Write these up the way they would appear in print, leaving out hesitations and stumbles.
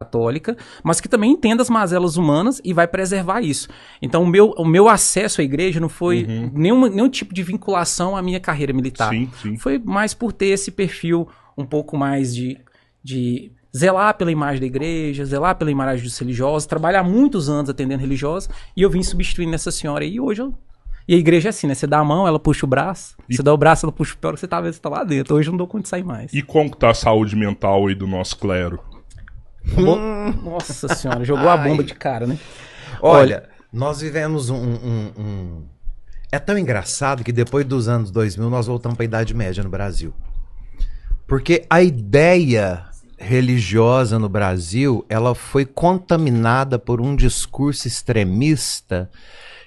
católica, mas que também entenda as mazelas humanas e vai preservar isso. Então o meu acesso à igreja não foi nenhum tipo de vinculação à minha carreira militar. Sim, sim. Foi mais por ter esse perfil um pouco mais de zelar pela imagem da igreja, zelar pela imagem dos religiosos, trabalhar muitos anos atendendo religiosos, e eu vim substituindo essa senhora aí, e hoje eu... E a igreja é assim, né? Você dá a mão, ela puxa o braço. Você dá o braço, ela puxa o pé, você tá vendo, você tá lá dentro. Hoje eu não dou conta de sair mais. E como que tá a saúde mental aí do nosso clero? Nossa senhora, jogou a bomba de cara, né? Olha, nós vivemos É tão engraçado que depois dos anos 2000 nós voltamos para a Idade Média no Brasil. Porque a ideia religiosa no Brasil, ela foi contaminada por um discurso extremista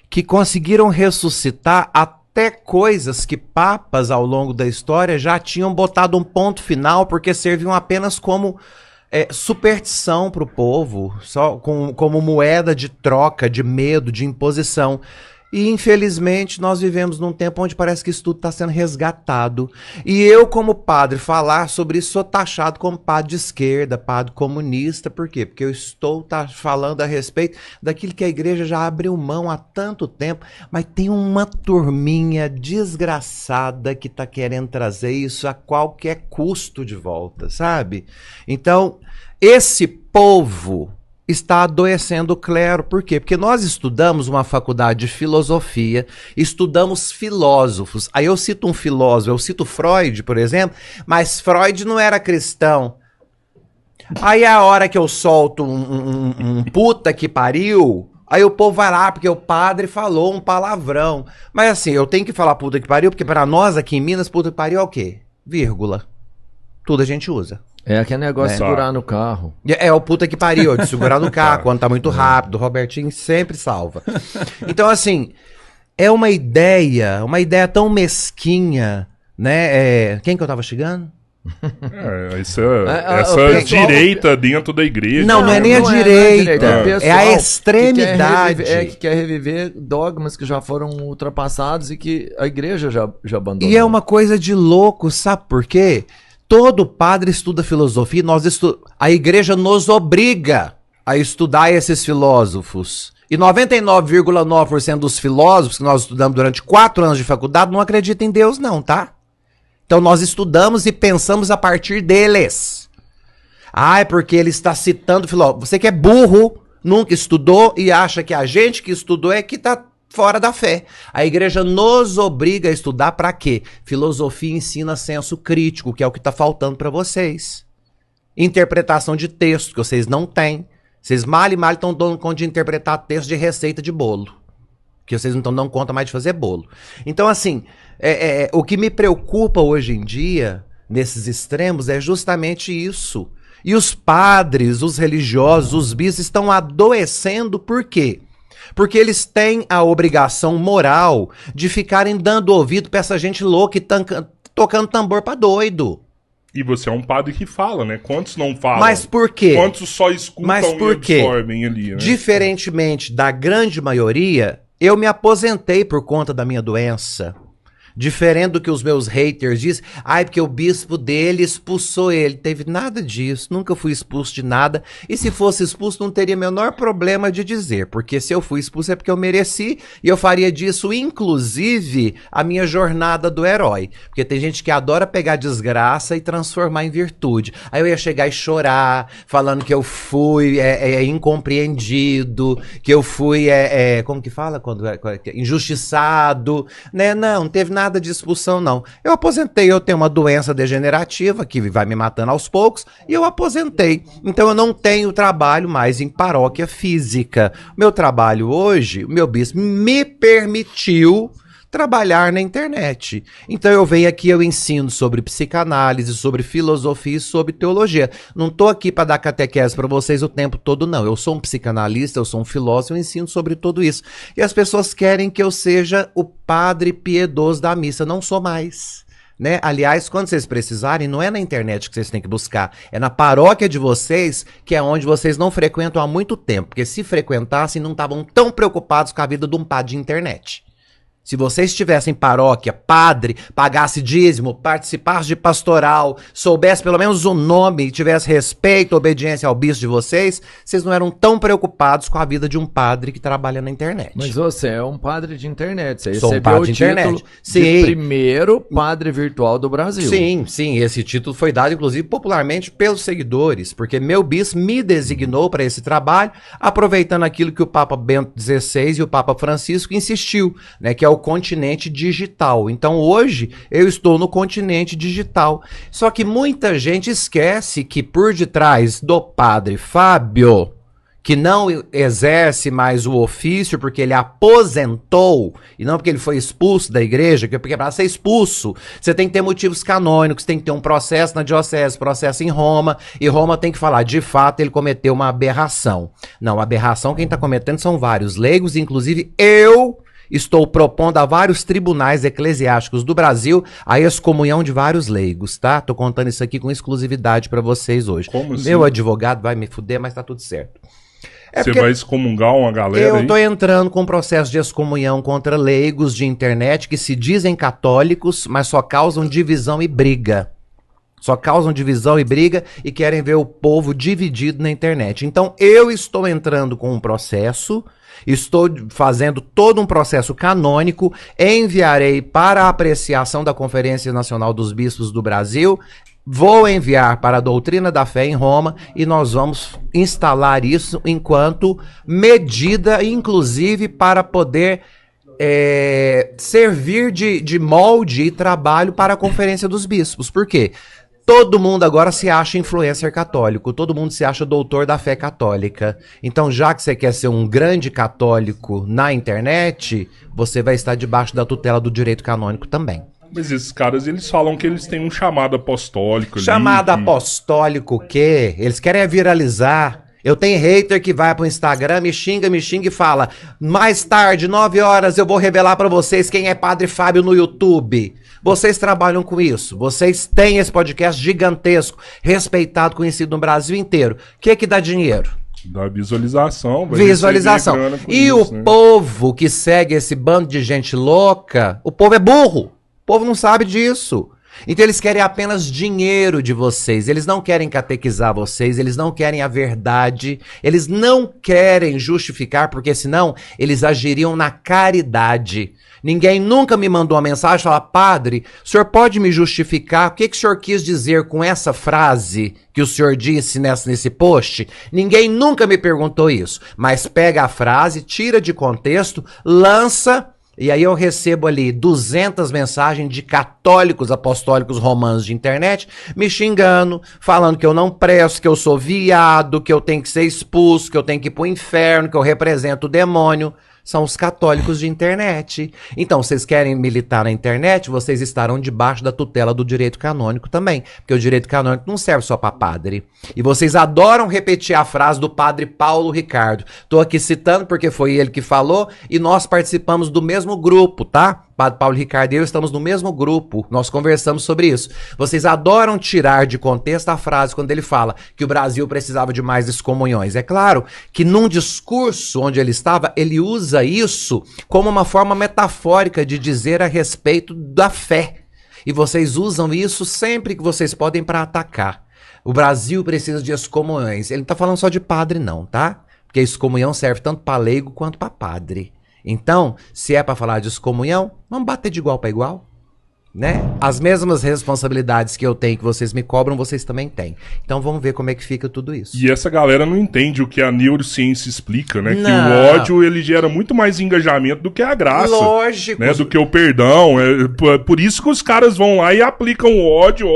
que conseguiram ressuscitar até coisas que papas ao longo da história já tinham botado um ponto final porque serviam apenas como superstição para o povo, só como moeda de troca, de medo, de imposição. E, infelizmente, nós vivemos num tempo onde parece que isso tudo está sendo resgatado. E eu, como padre, falar sobre isso, sou taxado como padre de esquerda, padre comunista. Por quê? Porque eu estou falando a respeito daquilo que a igreja já abriu mão há tanto tempo, mas tem uma turminha desgraçada que está querendo trazer isso a qualquer custo de volta, sabe? Então, esse povo está adoecendo o clero. Por quê? Porque nós estudamos uma faculdade de filosofia, estudamos filósofos. Aí eu cito um filósofo, eu cito Freud, por exemplo, mas Freud não era cristão. Aí a hora que eu solto um puta que pariu, aí o povo vai lá porque o padre falou um palavrão. Mas assim, eu tenho que falar puta que pariu, porque para nós aqui em Minas, puta que pariu é o quê? Vírgula. Tudo a gente usa. É aquele negócio de segurar no carro. É o puta que pariu, de segurar no carro, quando tá muito rápido. O Robertinho sempre salva. Então, assim, é uma ideia tão mesquinha, né? Quem que eu tava chegando? Essa direita dentro da igreja. Não é nem a direita. É a extremidade. Que quer reviver dogmas que já foram ultrapassados e que a igreja já abandonou. E é uma coisa de louco, sabe por quê? Todo padre estuda filosofia, a igreja nos obriga a estudar esses filósofos. E 99,9% dos filósofos que nós estudamos durante 4 anos de faculdade não acreditam em Deus não, tá? Então nós estudamos e pensamos a partir deles. É porque ele está citando filósofo. Você que é burro, nunca estudou e acha que a gente que estudou é que está fora da fé. A igreja nos obriga a estudar para quê? Filosofia ensina senso crítico, que é o que está faltando para vocês. Interpretação de texto, que vocês não têm. Vocês mal e mal estão dando conta de interpretar texto de receita de bolo. Que vocês não estão dando conta mais de fazer bolo. Então, assim, o que me preocupa hoje em dia, nesses extremos, é justamente isso. E os padres, os religiosos, os bispos estão adoecendo por quê? Porque eles têm a obrigação moral de ficarem dando ouvido pra essa gente louca e tocando tambor pra doido. E você é um padre que fala, né? Quantos não falam? Mas por quê? Quantos só escutam e absorvem ali, né? Diferentemente da grande maioria, eu me aposentei por conta da minha doença. Diferente do que os meus haters dizem, porque o bispo dele expulsou ele. Teve nada disso, nunca fui expulso de nada. E se fosse expulso, não teria menor problema de dizer. Porque se eu fui expulso é porque eu mereci. E eu faria disso, inclusive, a minha jornada do herói. Porque tem gente que adora pegar desgraça e transformar em virtude. Aí eu ia chegar e chorar, falando que eu fui incompreendido, que eu fui, como que fala? Quando injustiçado. Né? Não teve nada de expulsão, não. Eu aposentei, eu tenho uma doença degenerativa que vai me matando aos poucos e eu aposentei. Então eu não tenho trabalho mais em paróquia física. Meu trabalho hoje, o meu bispo me permitiu trabalhar na internet. Então eu venho aqui, eu ensino sobre psicanálise, sobre filosofia e sobre teologia. Não tô aqui para dar catequese para vocês o tempo todo, não. Eu sou um psicanalista, eu sou um filósofo, eu ensino sobre tudo isso. E as pessoas querem que eu seja o padre piedoso da missa. Não sou mais. Né? Aliás, quando vocês precisarem, não é na internet que vocês têm que buscar, é na paróquia de vocês, que é onde vocês não frequentam há muito tempo. Porque se frequentassem, não estavam tão preocupados com a vida de um padre de internet. Se vocês tivessem paróquia, padre, pagasse dízimo, participasse de pastoral, soubesse pelo menos o nome, tivesse respeito, obediência ao bispo de vocês, vocês não eram tão preocupados com a vida de um padre que trabalha na internet. Mas você é um padre de internet, você Sou um recebeu padre o de internet. título Sim. de primeiro padre virtual do Brasil. Sim, sim, esse título foi dado, inclusive, popularmente pelos seguidores, porque meu bispo me designou para esse trabalho, aproveitando aquilo que o Papa Bento XVI e o Papa Francisco insistiu, né, que é o continente digital. Então, hoje, eu estou no continente digital. Só que muita gente esquece que por detrás do padre Fábio, que não exerce mais o ofício porque ele aposentou, e não porque ele foi expulso da igreja, porque para ser expulso, você tem que ter motivos canônicos, tem que ter um processo na diocese, processo em Roma, e Roma tem que falar, de fato, ele cometeu uma aberração. Não, aberração quem está cometendo são vários leigos, inclusive eu estou propondo a vários tribunais eclesiásticos do Brasil a excomunhão de vários leigos, tá? Tô contando isso aqui com exclusividade para vocês hoje. Como assim? Meu advogado vai me fuder, mas tá tudo certo. Você vai excomungar uma galera eu aí? tô entrando com um processo de excomunhão contra leigos de internet que se dizem católicos, mas só causam divisão e briga. Só causam divisão e briga e querem ver o povo dividido na internet. Então eu estou entrando com um processo, estou fazendo todo um processo canônico, enviarei para a apreciação da Conferência Nacional dos Bispos do Brasil, vou enviar para a Doutrina da Fé em Roma e nós vamos instalar isso enquanto medida, inclusive, para poder servir de molde e trabalho para a Conferência dos Bispos. Por quê? Todo mundo agora se acha influencer católico, todo mundo se acha doutor da fé católica. Então, já que você quer ser um grande católico na internet, você vai estar debaixo da tutela do direito canônico também. Mas esses caras, eles falam que eles têm um chamado apostólico ali. Chamado apostólico o quê? Eles querem viralizar. Eu tenho hater que vai pro Instagram, me xinga e fala: mais tarde, 9 horas, eu vou revelar pra vocês quem é Padre Fábio no YouTube. Vocês trabalham com isso. Vocês têm esse podcast gigantesco, respeitado, conhecido no Brasil inteiro. O que dá dinheiro? Dá visualização. Visualização. E isso, o povo que segue esse bando de gente louca, o povo é burro. O povo não sabe disso. Então eles querem apenas dinheiro de vocês, eles não querem catequizar vocês, eles não querem a verdade, eles não querem justificar, porque senão eles agiriam na caridade. Ninguém nunca me mandou uma mensagem e falou: padre, o senhor pode me justificar? O que o senhor quis dizer com essa frase que o senhor disse nesse post? Ninguém nunca me perguntou isso, mas pega a frase, tira de contexto, lança. E aí eu recebo ali 200 mensagens de católicos apostólicos romanos de internet me xingando, falando que eu não presto, que eu sou viado, que eu tenho que ser expulso, que eu tenho que ir pro inferno, que eu represento o demônio. São os católicos de internet. Então, vocês querem militar na internet, vocês estarão debaixo da tutela do direito canônico também. Porque o direito canônico não serve só para padre. E vocês adoram repetir a frase do padre Paulo Ricardo. Tô aqui citando porque foi ele que falou e nós participamos do mesmo grupo, tá? Padre Paulo Ricardo e eu estamos no mesmo grupo. Nós conversamos sobre isso. Vocês adoram tirar de contexto a frase quando ele fala que o Brasil precisava de mais excomunhões. É claro que num discurso onde ele estava, ele usa isso como uma forma metafórica de dizer a respeito da fé. E vocês usam isso sempre que vocês podem para atacar. O Brasil precisa de excomunhões. Ele não está falando só de padre não, tá? Porque a excomunhão serve tanto para leigo quanto para padre. Então, se é para falar de excomunhão, vamos bater de igual para igual, né? As mesmas responsabilidades que eu tenho, que vocês me cobram, vocês também têm. Então vamos ver como é que fica tudo isso. E essa galera não entende o que a neurociência explica, né? Não. Que o ódio, ele gera muito mais engajamento do que a graça. Lógico. Né? Do que o perdão. É por isso que os caras vão lá e aplicam o ódio.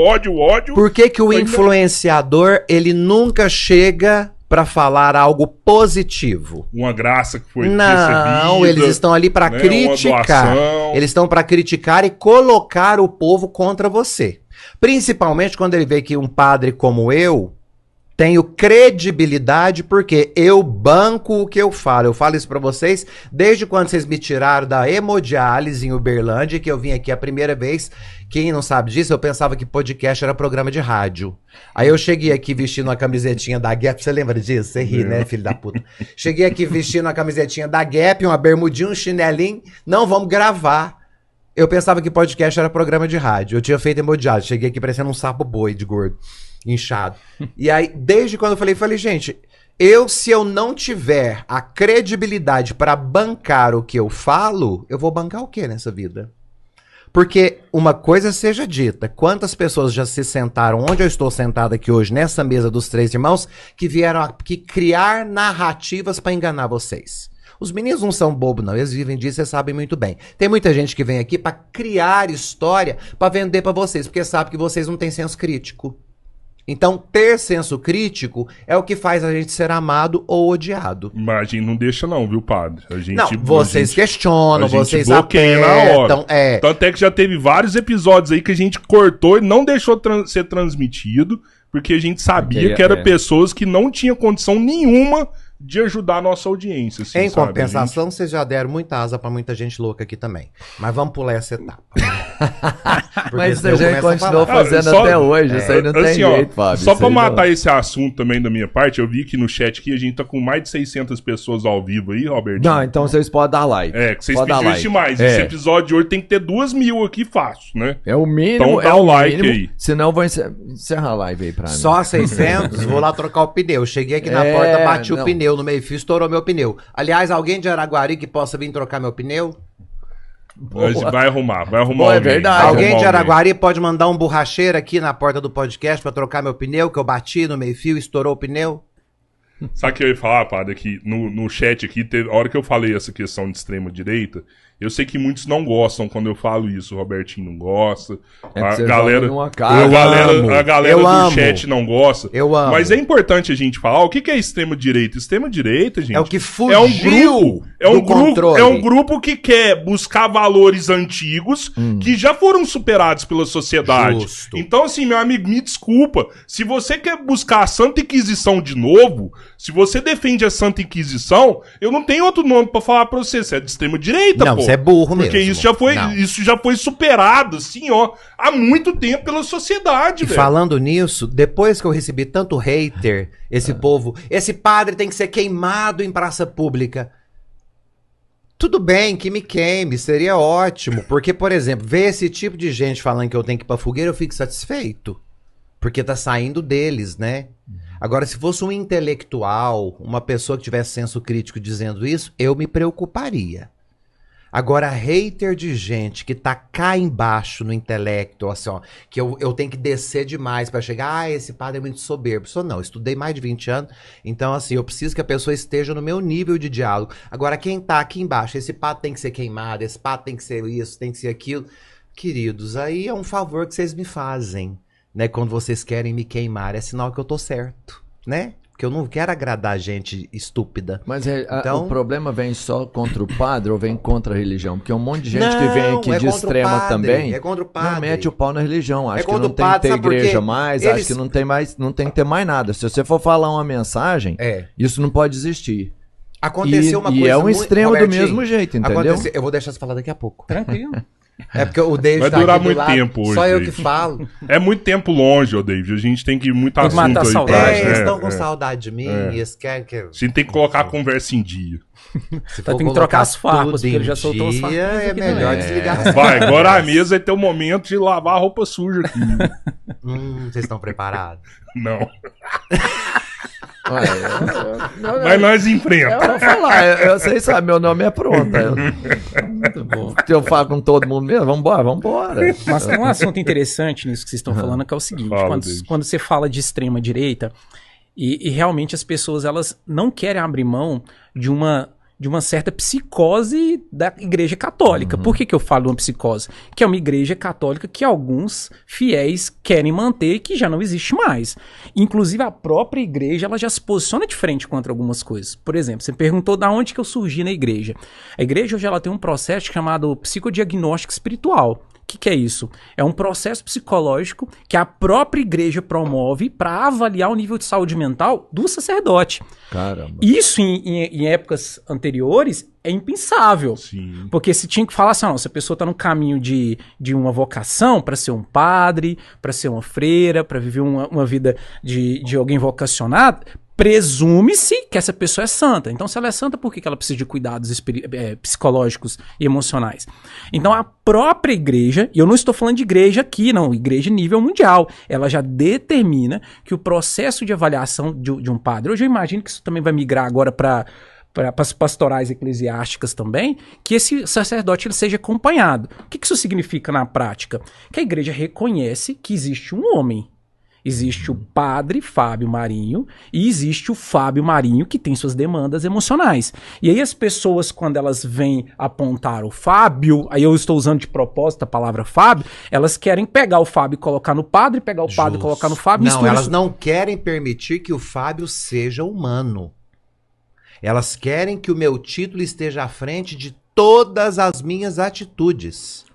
Por que o influenciador, ele nunca chega para falar algo positivo? Uma graça que foi recebida. Não, eles estão ali para criticar. Eles estão para criticar e colocar o povo contra você. Principalmente quando ele vê que um padre como eu Tenho credibilidade porque eu banco o que eu falo. Eu falo isso pra vocês desde quando vocês me tiraram da hemodiálise em Uberlândia, que eu vim aqui a primeira vez. Quem não sabe disso, eu pensava que podcast era programa de rádio. Aí eu cheguei aqui vestindo uma camisetinha da Gap. Você lembra disso? Você ri, né, filho da puta? Cheguei aqui vestindo uma camisetinha da Gap, uma bermudinha, um chinelinho. Não, vamos gravar. Eu pensava que podcast era programa de rádio. Eu tinha feito hemodiálise. Cheguei aqui parecendo um sapo boi de gordo, inchado. E aí, desde quando eu falei, gente, se eu não tiver a credibilidade pra bancar o que eu falo, eu vou bancar o quê nessa vida? Porque uma coisa seja dita, quantas pessoas já se sentaram onde eu estou sentado aqui hoje, nessa mesa dos três irmãos, que vieram aqui criar narrativas pra enganar vocês? Os meninos não são bobos, não. Eles vivem disso, vocês sabem muito bem. Tem muita gente que vem aqui pra criar história pra vender pra vocês, porque sabe que vocês não têm senso crítico. Então, ter senso crítico é o que faz a gente ser amado ou odiado. Mas a gente não deixa não, viu, padre? Vocês questionam, vocês bloqueiam na hora. É. Tanto é que já teve vários episódios aí que a gente cortou e não deixou ser transmitido, porque a gente sabia que eram pessoas que não tinham condição nenhuma de ajudar a nossa audiência. Assim, em compensação, vocês já deram muita asa pra muita gente louca aqui também. Mas vamos pular essa etapa. Mas a gente continuou fazendo até hoje. Isso aí não tem jeito, Fábio. Só pra matar esse assunto também da minha parte, eu vi que no chat aqui a gente tá com mais de 600 pessoas ao vivo aí, Robertinho. Não, então vocês podem dar like. Que vocês pediram isso demais. Esse episódio de hoje tem que ter 2.000 aqui fácil, né? É o mínimo. Então dá o like aí. Senão eu vou encerrar a live aí pra mim. Só 600? Vou lá trocar o pneu. Cheguei aqui na porta, bati o pneu no meio-fio, estourou meu pneu. Aliás, alguém de Araguari que possa vir trocar meu pneu? Vai arrumar é verdade. Alguém de Araguari pode mandar um borracheiro aqui na porta do podcast pra trocar meu pneu, que eu bati no meio-fio, estourou o pneu? Sabe o que eu ia falar, padre? Que no chat aqui, a hora que eu falei essa questão de extrema-direita, eu sei que muitos não gostam quando eu falo isso. O Robertinho não gosta. A galera do chat não gosta. Eu amo. Mas é importante a gente falar o que é extrema-direita. Extrema-direita, gente, é o que fugiu do controle. É um grupo que quer buscar valores antigos que já foram superados pela sociedade. Justo. Então, assim, meu amigo, me desculpa. Se você quer buscar a Santa Inquisição de novo, se você defende a Santa Inquisição, eu não tenho outro nome pra falar pra você. Você é de extrema-direita, não, pô. Você é burro mesmo. Porque isso já foi superado, assim, ó, há muito tempo pela sociedade, velho. E falando nisso, depois que eu recebi tanto hater, esse povo, esse padre tem que ser queimado em praça pública. Tudo bem que me queime, seria ótimo. Porque, por exemplo, ver esse tipo de gente falando que eu tenho que ir pra fogueira, eu fico satisfeito. Porque tá saindo deles, né? Agora, se fosse um intelectual, uma pessoa que tivesse senso crítico dizendo isso, eu me preocuparia. Agora, hater de gente que tá cá embaixo no intelecto, assim, ó, que eu tenho que descer demais pra chegar, esse padre é muito soberbo. Só não, estudei mais de 20 anos, então assim, eu preciso que a pessoa esteja no meu nível de diálogo. Agora, quem tá aqui embaixo, esse padre tem que ser queimado, esse padre tem que ser isso, tem que ser aquilo. Queridos, aí é um favor que vocês me fazem, né? Quando vocês querem me queimar, é sinal que eu tô certo, né? Porque eu não quero agradar gente estúpida. Mas então, o problema vem só contra o padre ou vem contra a religião? Porque um monte de gente que vem aqui de extrema também é contra o padre. Não mete o pau na religião. Acho que não tem que ter igreja mais, acho que não tem mais, não tem que ter mais nada. Se você for falar uma mensagem, isso não pode existir. Aconteceu uma coisa e é um extremo do mesmo jeito, entendeu? Eu vou deixar você falar daqui a pouco. Tranquilo. É porque o David vai durar muito tempo hoje. Só eu David. que falo. É muito tempo longe, ô David. A gente tem que ir muito assunto matar aí. saudade. Eles estão com saudade de mim. Eles querem que a gente tem que colocar a conversa em dia. Tem que trocar as farpas, porque ele já soltou os farpas. É melhor desligar. Vai, agora a mesa vai ter o momento de lavar a roupa suja aqui. Vocês estão preparados? Não. Mas nós enfrentamos. Eu vou falar, vocês sabem, meu nome é Pronta. Muito bom. Eu falo com todo mundo mesmo, vambora. Mas tem um assunto interessante nisso que vocês estão falando, que é o seguinte, quando você fala de extrema direita, e realmente as pessoas, elas não querem abrir mão de uma certa psicose da Igreja Católica. Por que eu falo de uma psicose? Que é uma Igreja Católica que alguns fiéis querem manter e que já não existe mais. Inclusive, a própria Igreja, ela já se posiciona de frente contra algumas coisas. Por exemplo, você perguntou da onde que eu surgi na Igreja. A Igreja hoje ela tem um processo chamado psicodiagnóstico espiritual, que é isso? É um processo psicológico que a própria igreja promove para avaliar o nível de saúde mental do sacerdote. Caramba. Isso em épocas anteriores é impensável. Sim. Porque se tinha que falar assim, não, se a pessoa está no caminho de uma vocação para ser um padre, para ser uma freira, para viver uma vida de alguém vocacionado, presume-se que essa pessoa é santa. Então, se ela é santa, por que ela precisa de cuidados psicológicos e emocionais? Então, a própria igreja, e eu não estou falando de igreja aqui, não, igreja nível mundial, ela já determina que o processo de avaliação de um padre, hoje eu imagino que isso também vai migrar agora para as pastorais eclesiásticas também, que esse sacerdote ele seja acompanhado. O que isso significa na prática? Que a igreja reconhece que existe um homem. Existe o padre Fábio Marinho e existe o Fábio Marinho que tem suas demandas emocionais. E aí as pessoas, quando elas vêm apontar o Fábio, aí eu estou usando de propósito a palavra Fábio, elas querem pegar o Fábio e colocar no padre, pegar o padre e colocar no Fábio. Não, elas não querem permitir que o Fábio seja humano. Elas querem que o meu título esteja à frente de todas as minhas atitudes.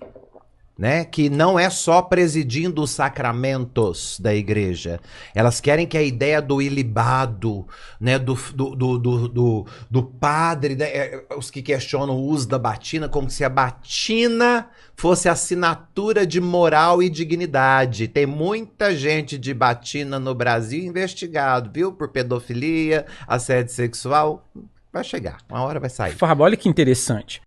Né? Que não é só presidindo os sacramentos da igreja. Elas querem que a ideia do ilibado, né? do padre, né? Os que questionam o uso da batina, como se a batina fosse assinatura de moral e dignidade. Tem muita gente de batina no Brasil investigado, viu? Por pedofilia, assédio sexual. Vai chegar, uma hora vai sair. Fábio, olha que interessante.